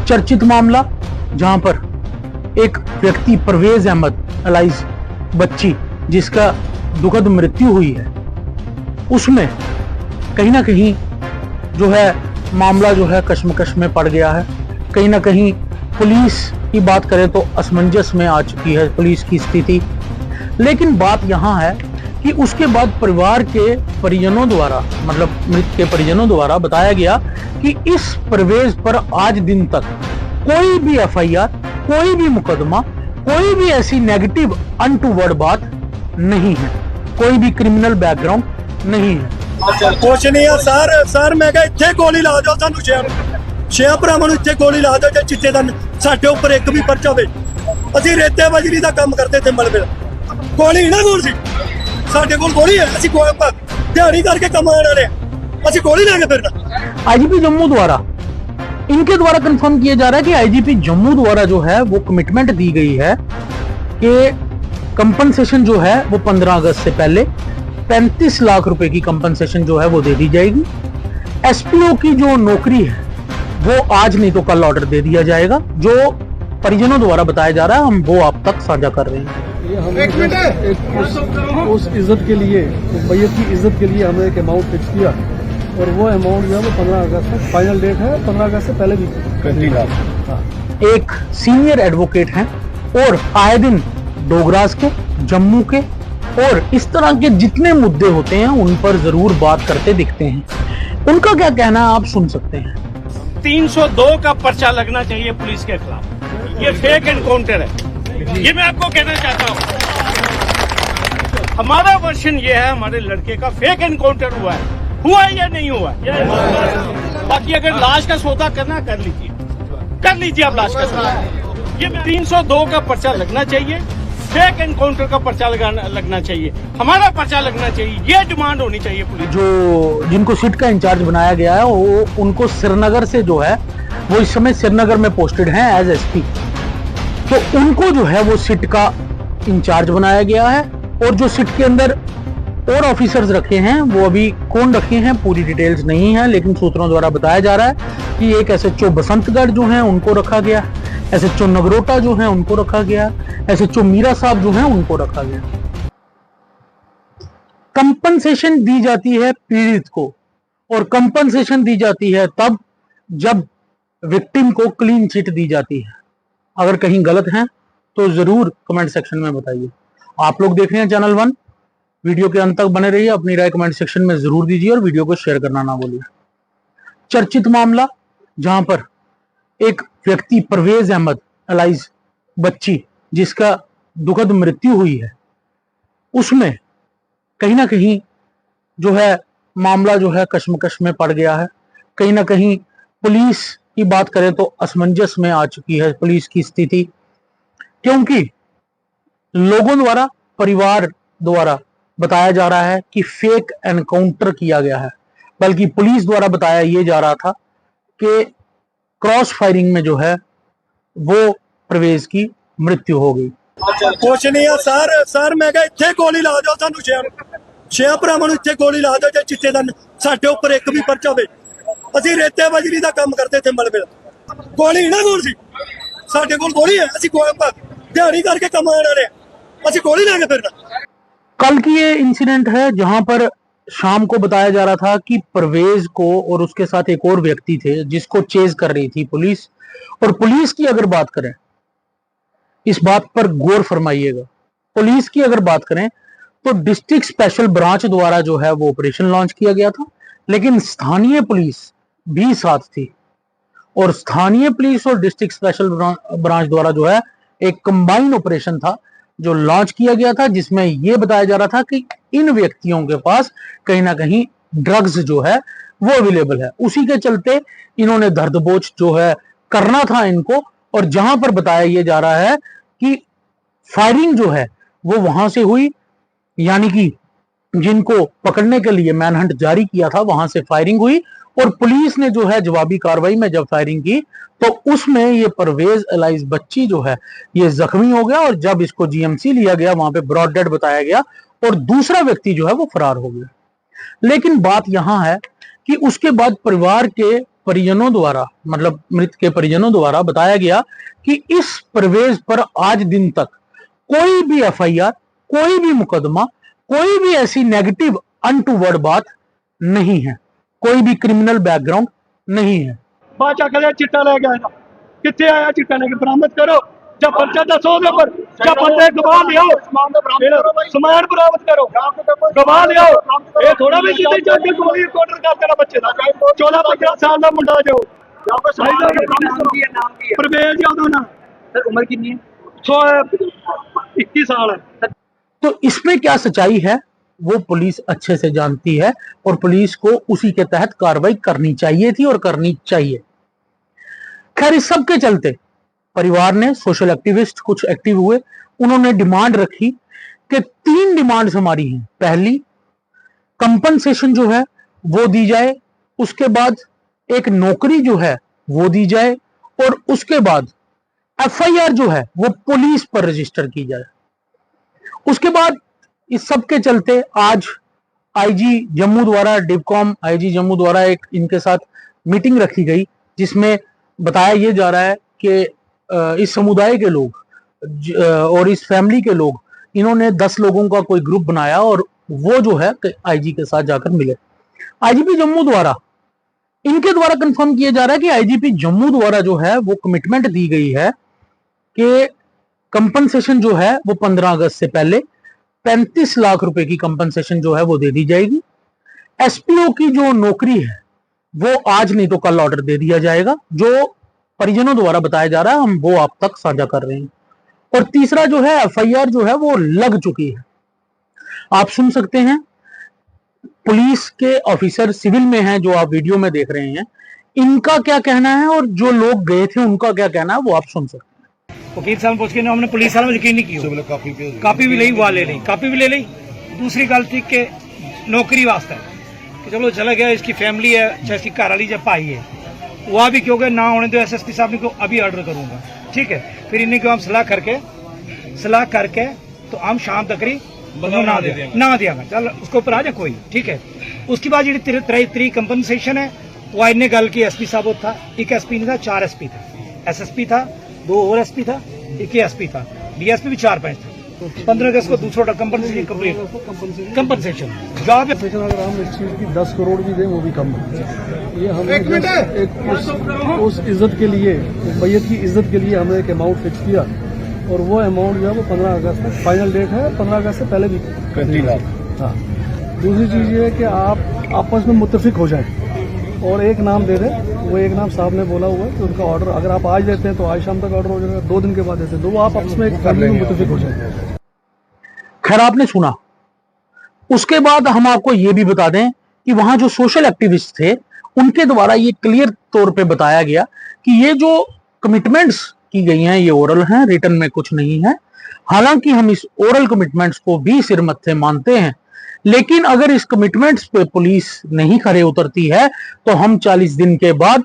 चर्चित मामला जहां पर एक व्यक्ति परवेज अहमद अलाइज बच्ची जिसका दुखद मृत्यु हुई है, उसमें कहीं ना कहीं जो है मामला जो है कश्मकश में पड़ गया है। कहीं ना कहीं पुलिस की बात करें तो असमंजस में आ चुकी है पुलिस की स्थिति। लेकिन बात यहां है कि उसके बाद परिवार के परिजनों द्वारा, मतलब मृत के परिजनों द्वारा बताया गया कि इस परवेज पर आज दिन तक कोई भी एफआईआर, कोई भी मुकदमा, कोई भी ऐसी नेगेटिव अनटूवर्ड बात नहीं है, कोई भी क्रिमिनल बैकग्राउंड नहीं है। कुछ नहीं है सर मैं कहा इत्थे गोली ला दो, सानू छे भरावां नूं इत्थे गोली ला दो जे चिट्टे दा साडे उपर एक भी परचा होवे। ਅਸੀਂ ਰੇਤੇ ਬਜਰੀ ਦਾ ਕੰਮ ਕਰਦੇ ਤੇ ਮਲਬੇ ਗੋਲੀ ਨਾ ਦੂਰ ਸੀ ਸਾਡੇ ਕੋਲ ਗੋਲੀ ਹੈ, ਅਸੀਂ ਦਿਹਾੜੀ ਕਰਕੇ ਕਮਾਉਣ ਵਾਲੇ ਅਸੀਂ ਗੋਲੀ ਲੈ ਕੇ ਫਿਰਨਾ। आईजीपी जम्मू द्वारा, इनके द्वारा कंफर्म किया जा रहा है कि आईजीपी जम्मू द्वारा जो है वो कमिटमेंट दी गई है कि कंपनसेशन जो है वो 15 अगस्त से पहले 35 लाख रुपए की कंपनसेशन जो है वो दे दी जाएगी। एसपीओ की जो नौकरी है वो आज नहीं तो कल ऑर्डर दे दिया जाएगा। जो परिजनों द्वारा बताया जा रहा है हम वो आप तक साझा कर रहे हैं। ये हम उस इज्जत के लिए, उस मैयत की इज्जत के लिए हमने एक अमाउंट फिक्स किया और वो अमाउंट जो है वो 15 अगस्त तक फाइनल डेट है, 15 अगस्त से पहले भी कर। एक सीनियर एडवोकेट हैं और आए दिन डोगरास के, जम्मू के और इस तरह के जितने मुद्दे होते हैं उन पर जरूर बात करते दिखते हैं। उनका क्या कहना है आप सुन सकते हैं। 302 का पर्चा लगना चाहिए पुलिस के खिलाफ। ये फेक एनकाउंटर है, ये मैं आपको कहना चाहता हूँ। हमारा वर्षन ये है, हमारे लड़के का फेक एनकाउंटर हुआ है या नहीं हुआ है। बाकी अगर लाश का सौदा करना कर लीजिए आप लाश का सौदा। ये 302 का पर्चा लगना चाहिए, फेक एनकाउंटर का पर्चा लगना चाहिए, हमारा पर्चा लगना चाहिए, ये डिमांड होनी चाहिए पुलिस। जो जिनको सिट का इंचार्ज बनाया गया है वो उनको श्रीनगर से जो है वो इस समय श्रीनगर में पोस्टेड हैं एज एसपी, तो उनको जो है वो सिट का इंचार्ज बनाया गया है। और जो सिट के अंदर और ऑफिसर्स रखे हैं वो अभी कौन रखे हैं पूरी डिटेल्स नहीं है, लेकिन सूत्रों द्वारा बताया जा रहा है कि एक एसएचओ बसंतगढ़ जो है उनको रखा गया, एसएचओ नगरोटा जो है उनको रखा गया, एसएचओ मीरा साहब जो है उनको रखा गया। कंपनसेशन दी जाती है पीड़ित को, और कंपनसेशन दी जाती है तब जब विक्टिम को क्लीन चिट दी जाती है। अगर कहीं गलत है तो जरूर कमेंट सेक्शन में बताइए। आप लोग देख रहे हैं चैनल 1, वीडियो के अंत तक बने रहिए, अपनी राय कमेंट सेक्शन में जरूर दीजिए और वीडियो को शेयर करना ना भूलिए। चर्चित मामला जहां पर एक व्यक्ति परवेज अहमद अलाइज बच्ची जिसका दुखद मृत्यु हुई है, उसमें कहीं ना कहीं जो है मामला जो है कश्मकश में पड़ गया है। कहीं ना कहीं पुलिस की बात करें तो असमंजस में आ चुकी है पुलिस की स्थिति, क्योंकि लोगों द्वारा, परिवार द्वारा बताया जा रहा है कि फेक एनकाउंटर किया गया है, बल्कि पुलिस द्वारा बताया यह जा रहा था कि क्रॉस फायरिंग में जो है वो परवेज की मृत्यु हो गई। कुछ नहीं है सर मैं कहा इत्थे गोली ला दो, सानू छे भरावां नूं इत्थे गोली ला दो जे चिट्टे दा साडे उपर एक भी परचा होवे। ਅਸੀਂ ਰੇਤੇ ਬਜਰੀ ਦਾ ਕੰਮ ਕਰਦੇ ਤੇ ਮਲਬੇ ਗੋਲੀ ਨਾ ਦੂਰ ਸੀ ਸਾਡੇ ਕੋਲ ਗੋਲੀ ਹੈ, ਅਸੀਂ ਦਿਹਾੜੀ ਕਰਕੇ ਕਮਾਉਣ ਵਾਲੇ ਅਸੀਂ ਗੋਲੀ ਲੈ ਕੇ ਫਿਰਨਾ। कल की ये इंसिडेंट है जहां पर शाम को बताया जा रहा था कि परवेज को और उसके साथ एक और व्यक्ति थे जिसको चेज कर रही थी पुलिस। और पुलिस की अगर बात करें, इस बात पर गौर फरमाइएगा, पुलिस की अगर बात करें तो डिस्ट्रिक्ट स्पेशल ब्रांच द्वारा जो है वो ऑपरेशन लॉन्च किया गया था, लेकिन स्थानीय पुलिस भी साथ थी। और स्थानीय पुलिस और डिस्ट्रिक्ट स्पेशल ब्रांच द्वारा जो है एक कंबाइन ऑपरेशन था जो लॉन्च किया गया था, जिसमें यह बताया जा रहा था कि इन व्यक्तियों के पास कहीं ना कहीं ड्रग्स जो है वो अवेलेबल है। उसी के चलते इन्होंने दर्दबोझ जो है करना था इनको, और जहां पर बताया यह जा रहा है कि फायरिंग जो है वो वहां से हुई, यानी कि जिनको पकड़ने के लिए मैनहंट जारी किया था वहां से फायरिंग हुई। और पुलिस ने जो है जवाबी कार्रवाई में जब फायरिंग की तो उसमें ये परवेज अलाइज बच्ची जो है ये जख्मी हो गया, और जब इसको जीएमसी लिया गया वहां पे ब्रॉड डेड बताया गया और दूसरा व्यक्ति जो है वो फरार हो गया। लेकिन बात यहां है कि उसके बाद परिवार के परिजनों द्वारा, मतलब मृत के परिजनों द्वारा बताया गया कि इस परवेज पर आज दिन तक कोई भी एफआईआर, कोई भी मुकदमा, कोई भी ऐसी नेगेटिव अनटूवर्ड बात नहीं है, कोई भी क्रिमिनल बैकग्राउंड नहीं है। बाचा करे चिट्टा ले गया था, कितने आया चिट्टा लेके बरामद करो, जब पर्चा दसो दे पर, जब बंदे गवाह ले आओ, सामान बरामद करो, गवाह ले आओ। ये थोड़ा भी सीधे जाके गोली काउंटर कर देना बच्चे दा 14-15 साल का मुंडा जो परवेज यादव ना, सर उम्र कितनी है? 21 साल है। तो इसमें क्या सच्चाई है वो पुलिस अच्छे से जानती है और पुलिस को उसी के तहत कार्रवाई करनी चाहिए थी और करनी चाहिए। खैर, इस सब के चलते परिवार ने, सोशल एक्टिविस्ट कुछ एक्टिव हुए, उन्होंने डिमांड रखी कि 3 डिमांड्स हमारी हैं। पहली, कंपनसेशन जो है वो दी जाए, उसके बाद एक नौकरी जो है वो दी जाए और उसके बाद एफआईआर जो है वो पुलिस पर रजिस्टर की जाए। उसके बाद इस सब के चलते आज आईजी जम्मू द्वारा, डिवकॉम आईजी जम्मू द्वारा एक इनके साथ मीटिंग रखी गई, जिसमें बताया ये जा रहा है कि इस समुदाय के लोग और इस फैमिली के लोग, इन्होंने 10 लोगों का कोई ग्रुप बनाया और वो जो है आईजी के साथ जाकर मिले। आईजीपी जम्मू द्वारा, इनके द्वारा कंफर्म किया जा रहा है कि आईजीपी जम्मू द्वारा जो है वो कमिटमेंट दी गई है कि कंपनसेशन जो है वो 15 अगस्त से पहले 35 लाख रुपए की कंपनसेशन जो है वो दे दी जाएगी। एसपीओ की जो नौकरी है वो आज नहीं तो कल ऑर्डर दे दिया जाएगा, जो परिजनों द्वारा बताया जा रहा है, हम वो आप तक साझा कर रहे हैं। और तीसरा जो है, एफआईआर जो है वो लग चुकी है। आप सुन सकते हैं, पुलिस के ऑफिसर सिविल में हैं जो आप वीडियो में देख रहे हैं, इनका क्या कहना है और जो लोग गए थे उनका क्या कहना है वो आप सुन सकते हैं। वकील साहब पूछ के हमने पुलिस वालों में यकीन नहीं किया, कापी भी ली, वहाँ ले ली, कापी भी ले ली। दूसरी गल थी कि नौकरी वास्ते कि चलो चला गया, इसकी फैमिली है, चाहे इसकी घर वाली जब भाई है, वह भी क्योंकि ना होने दो, एसएसपी साहब ने को अभी ऑर्डर करूंगा, ठीक है। फिर इन्हें क्यों हम सलाह करके तो हम शाम तक ही ना दिया चल उसके ऊपर आ जाए कोई, ठीक है। उसके बाद जी 3 कंपनसेशन है वो इन्हें गल की एसपी साहब था, एक एसपी नहीं था, 4 एसपी था, एसएसपी था, 2 और एसपी था, एक ही एसपी था, डीएसपी भी 4-5 था। 15 अगस्त को दूसरा कंपनसेशन कंपनसेशन जॉब अगर हम इस चीज की 10 करोड़ भी दें वो भी कम है। ये हमने एक उस इज्जत के लिए, उस मैयत की इज्जत के लिए हमने एक अमाउंट फिक्स किया और वो अमाउंट जो है वो 15 अगस्त तक फाइनल डेट है, 15 अगस्त से पहले भी कर लाख। हाँ, दूसरी चीज ये है कि आप आपस में मुत्तफिक हो जाए और एक नाम दे दें। वो एक नाम साहब ने बोला हुआ है कि उनका ऑर्डर अगर आप आज देते हैं तो आज शाम तक ऑर्डर हो जाएगा, 2 दिन के बाद देते हैं तो वो आप आपस में एक फैमिली में मुत्तफिक हो जाए। खैर, आपने सुना। उसके बाद हम आपको ये भी बता दें कि वहां जो सोशल एक्टिविस्ट थे उनके द्वारा ये क्लियर तौर पे बताया गया कि ये जो कमिटमेंट्स की गई हैं ये ओरल हैं, रिटर्न में कुछ नहीं है। हालांकि हम इस ओरल कमिटमेंट्स को भी सिर मत्थे मानते हैं, लेकिन अगर इस कमिटमेंट्स पे पुलिस नहीं खरे उतरती है तो हम 40 दिन के बाद,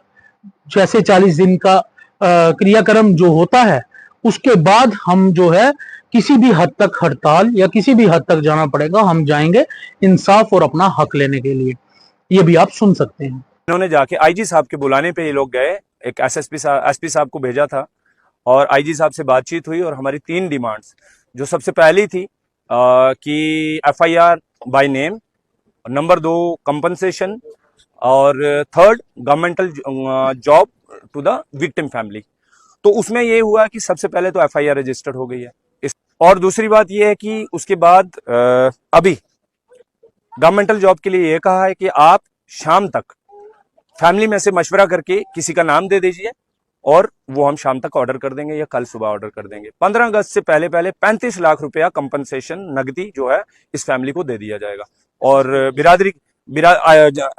जैसे 40 दिन का क्रियाक्रम जो होता है, उसके बाद हम जो है किसी भी हद तक हड़ताल या किसी भी हद तक जाना पड़ेगा, हम जाएंगे इंसाफ और अपना हक लेने के लिए। ये भी आप सुन सकते हैं। इन्होंने जाके आईजी साहब के बुलाने पे ये लोग गए, एक एसपी साहब को भेजा था और आईजी साहब से बातचीत हुई और हमारी 3 डिमांड्स, जो सबसे पहली थी कि FIR by name, number 2 compensation और third governmental job to the victim family. तो उसमें ये हुआ कि सबसे पहले तो एफआईआर रजिस्टर्ड हो गई है और दूसरी बात ये है कि उसके बाद अभी गवर्नमेंटल जॉब के लिए ये कहा है कि आप शाम तक फैमिली में से मशवरा करके किसी का नाम दे दीजिए और वो हम शाम तक ऑर्डर कर देंगे या कल सुबह ऑर्डर कर देंगे। 15 अगस्त से पहले 35 लाख रुपया कंपनसेशन नगदी जो है इस फैमिली को दे दिया जाएगा। और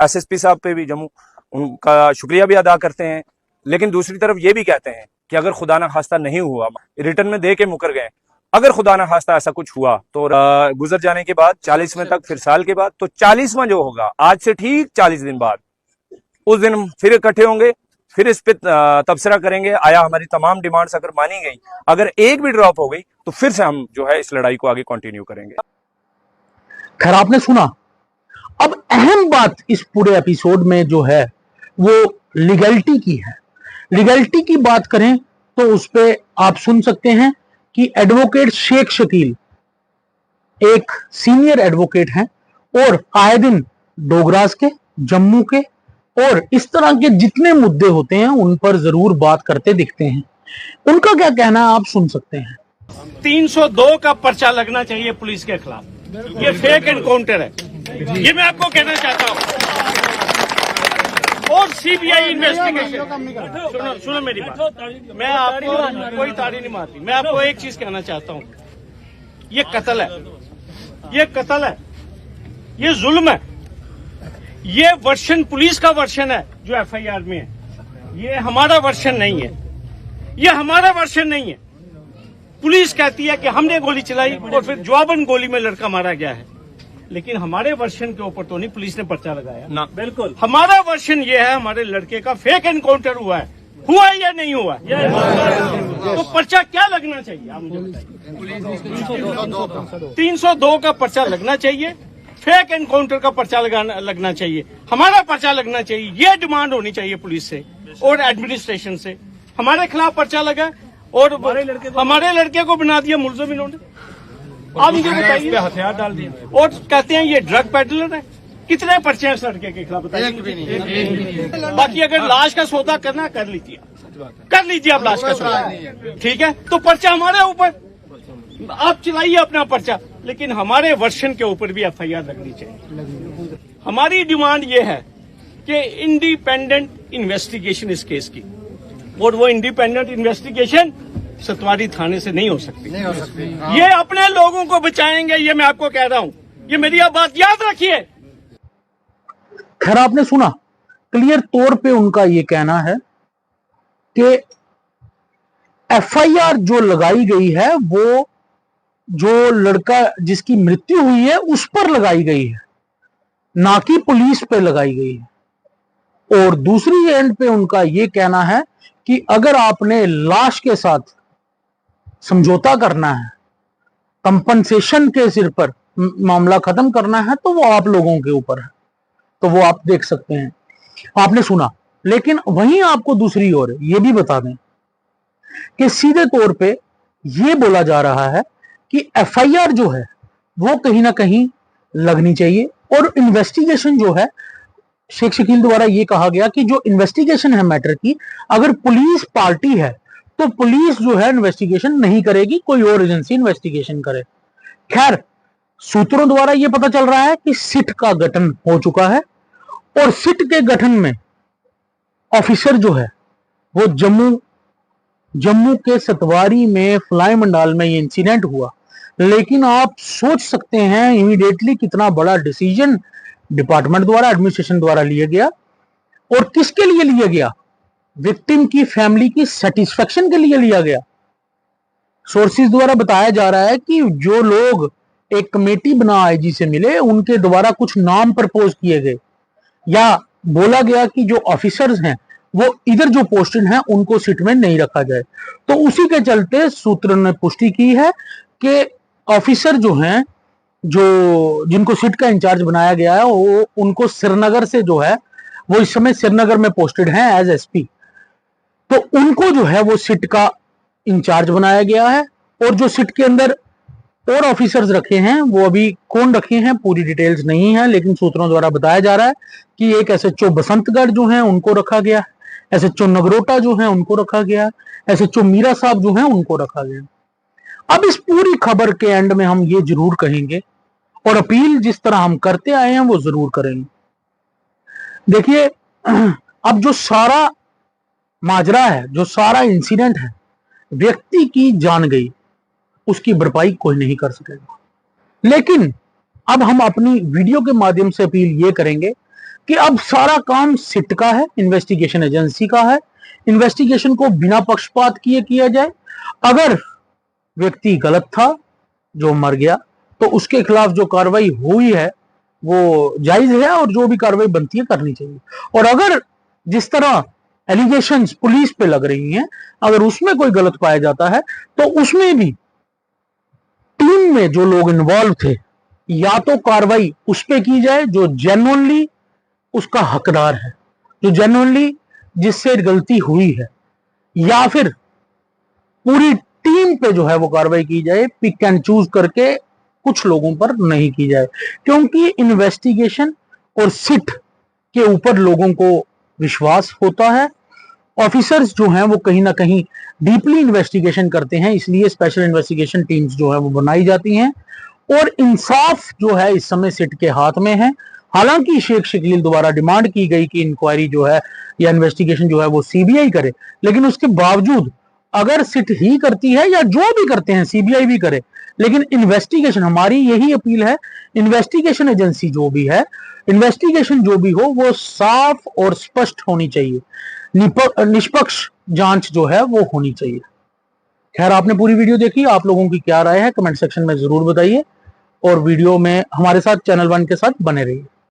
एसएसपी साहब पे भी जम्मू उनका शुक्रिया भी अदा करते हैं, लेकिन दूसरी तरफ ये भी कहते हैं कि अगर खुदा ना खास्ता नहीं हुआ, रिटर्न में दे के मुकर गए, अगर खुदा ना खास्ता ऐसा कुछ हुआ तो गुजर जाने के बाद 40वें तक, फिर साल के बाद, तो 40वां जो होगा आज से ठीक 40 दिन बाद, उस दिन हम फिर इकट्ठे होंगे, फिर इस पे तबसरा करेंगे। आया हमारी तमाम डिमांड्स अगर मानी गई, अगर एक भी ड्रॉप हो गई तो फिर से हम जो है इस लड़ाई को आगे कंटिन्यू करेंगे। खैर, आपने सुना। अब अहम बात इस पूरे एपिसोड में जो है वो लीगैलिटी की है। लीगैलिटी की बात करें तो उस पे आप सुन सकते हैं कि एडवोकेट शेख शकील एक सीनियर एडवोकेट हैं और आए दिन डोगरास के, जम्मू के और इस तरह के जितने मुद्दे होते हैं उन पर जरूर बात करते दिखते हैं। उनका क्या कहना है आप सुन सकते हैं। 302 का पर्चा लगना चाहिए पुलिस के खिलाफ। ये फेक एनकाउंटर है, ये मैं आपको कहना चाहता हूं। और सीबीआई इन्वेस्टिगेशन, सुनो मेरी बात, मैं आपको कोई ताड़ी नहीं मारती, मैं आपको एक चीज कहना चाहता हूं, ये कत्ल है, ये कत्ल है, ये जुल्म है। ये वर्शन पुलिस का वर्शन है जो एफआईआर में है, ये हमारा वर्शन नहीं है, ये हमारा वर्शन नहीं है। पुलिस कहती है कि हमने गोली चलाई और फिर जवाबन गोली में लड़का मारा गया है, लेकिन हमारे वर्शन के ऊपर तो नहीं पुलिस ने पर्चा लगाया ना। बिल्कुल हमारा वर्शन ये है, हमारे लड़के का फेक एनकाउंटर हुआ है या नहीं हुआ, तो पर्चा क्या लगना चाहिए आप मुझे बताइए। 302 का पर्चा लगना चाहिए, फेक एनकाउंटर का पर्चा लगना चाहिए, हमारा पर्चा लगना चाहिए। ये डिमांड होनी चाहिए पुलिस से और एडमिनिस्ट्रेशन से। हमारे खिलाफ पर्चा लगा और हमारे लड़के को बना दिया मुलजिम इन्होंने। आप मुझे बताइए, हथियार डाल दिए और कहते हैं ये ड्रग पेडलर है। कितने पर्चे हैं इस लड़के के खिलाफ बताइए। बाकी अगर लाश का सौदा करना कर लीजिए, आप लाश का सौदा, ठीक है, तो पर्चा हमारे ऊपर, आप चलाइए अपना पर्चा, लेकिन हमारे वर्शन के ऊपर भी एफआईआर लगनी चाहिए। हमारी डिमांड ये है कि इंडिपेंडेंट इन्वेस्टिगेशन इस केस की, और वो इंडिपेंडेंट इन्वेस्टिगेशन सतवारी थाने से नहीं हो सकती। ये अपने लोगों को बचाएंगे, ये मैं आपको कह रहा हूं, ये मेरी आप बात याद रखिए। खैर आपने सुना, क्लियर तौर पे उनका ये कहना है कि एफआईआर जो लगाई गई है वो जो लड़का जिसकी मृत्यु हुई है उस पर लगाई गई है, ना कि पुलिस पे लगाई गई है। और दूसरी एंड पे उनका ये कहना है कि अगर आपने लाश के साथ समझौता करना है, कंपनसेशन के सिर पर मामला खत्म करना है, तो वो आप लोगों के ऊपर है, तो वो आप देख सकते हैं। आपने सुना, लेकिन वहीं आपको दूसरी ओर ये भी बता दें कि सीधे तौर पे ये बोला जा रहा है कि एफआईआर जो है वो कहीं ना कहीं लगनी चाहिए। और इन्वेस्टिगेशन जो है, शेख शकील द्वारा ये कहा गया कि जो इन्वेस्टिगेशन है मैटर की, अगर पुलिस पार्टी है तो पुलिस जो है इन्वेस्टिगेशन नहीं करेगी, कोई और एजेंसी इन्वेस्टिगेशन करे। खैर सूत्रों द्वारा यह पता चल रहा है कि सिट का गठन हो चुका है और सिट के गठन में ऑफिसर जो है वो जम्मू के सतवारी में फ्लाई मंडाल में ये इंसिडेंट हुआ। लेकिन आप सोच सकते हैं इमीडिएटली कितना बड़ा डिसीजन डिपार्टमेंट द्वारा, एडमिनिस्ट्रेशन द्वारा लिया गया, और किसके लिए लिया गया? विक्टिम की फैमिली की सेटिस्फेक्शन के लिए लिया गया। सोर्सेज द्वारा बताया जा रहा है कि जो लोग एक कमेटी बना आईजी से मिले, उनके द्वारा कुछ नाम प्रपोज किए गए, या बोला गया कि जो ऑफिसर्स हैं वो इधर जो पोस्टेड हैं उनको सीट में नहीं रखा जाए। तो उसी के चलते सूत्र ने पुष्टि की है कि ऑफिसर जो हैं, जो जिनको सीट का इंचार्ज बनाया गया है, वो उनको श्रीनगर से जो है वो इस समय श्रीनगर में पोस्टेड हैं एज एसपी, तो उनको जो है वो सीट का इंचार्ज बनाया गया है। और जो सीट के अंदर और ऑफिसर्स रखे हैं वो अभी कौन रखे हैं पूरी डिटेल्स नहीं है, लेकिन सूत्रों द्वारा बताया जा रहा है कि एक एसएचओ बसंतगढ़ जो हैं उनको रखा गया, एसएचओ नगरोटा जो हैं उनको रखा गया, एसएचओ मीरा साहब जो हैं उनको रखा गया। अब इस पूरी खबर के एंड में हम ये जरूर कहेंगे और अपील जिस तरह हम करते आए हैं वो जरूर करेंगे। देखिए, अब जो सारा माजरा है, जो सारा इंसिडेंट है, व्यक्ति की जान गई, उसकी भरपाई कोई नहीं कर सकेगा। लेकिन अब हम अपनी वीडियो के माध्यम से अपील ये करेंगे कि अब सारा काम सिट का है, इन्वेस्टिगेशन एजेंसी का है। इन्वेस्टिगेशन को बिना पक्षपात किए किया जाए। अगर व्यक्ति गलत था जो मर गया तो उसके खिलाफ जो कार्रवाई हुई है वो जायज है और जो भी कार्रवाई बनती है करनी चाहिए। और अगर जिस तरह एलिगेशंस पुलिस पे लग रही हैं, अगर उसमें कोई गलत पाया जाता है तो उसमें भी टीम में जो लोग इन्वॉल्व थे, या तो कार्रवाई उस पे की जाए जो जेन्युइनली उसका हकदार है, जो जेन्युइनली जिससे गलती हुई है, या फिर पूरी टीम पे जो है वो कार्रवाई की जाए, पिक एंड चूज करके कुछ लोगों पर नहीं की जाए, क्योंकि इन्वेस्टिगेशन और सिट के ऊपर लोगों को विश्वास होता है। ऑफिसर्स जो हैं वो कहीं ना कहीं डीपली इन्वेस्टिगेशन करते हैं, इसलिए स्पेशल इन्वेस्टिगेशन टीम्स जो है वो बनाई जाती हैं, और इंसाफ जो है इस समय सिट के हाथ में है। हालांकि शेख शकील द्वारा डिमांड की गई कि इंक्वायरी जो है या इन्वेस्टिगेशन जो है वो सीबीआई करे, लेकिन उसके बावजूद अगर सिट ही करती है या जो भी करते हैं सीबीआई भी करे, लेकिन इन्वेस्टिगेशन, हमारी यही अपील है, इन्वेस्टिगेशन एजेंसी जो भी है, इन्वेस्टिगेशन जो भी हो वो साफ और स्पष्ट होनी चाहिए, निष्पक्ष जांच जो है वो होनी चाहिए। खैर, आपने पूरी वीडियो देखी, आप लोगों की क्या राय है कमेंट सेक्शन में जरूर बताइए, और वीडियो में हमारे साथ चैनल 1 के साथ बने रहिए।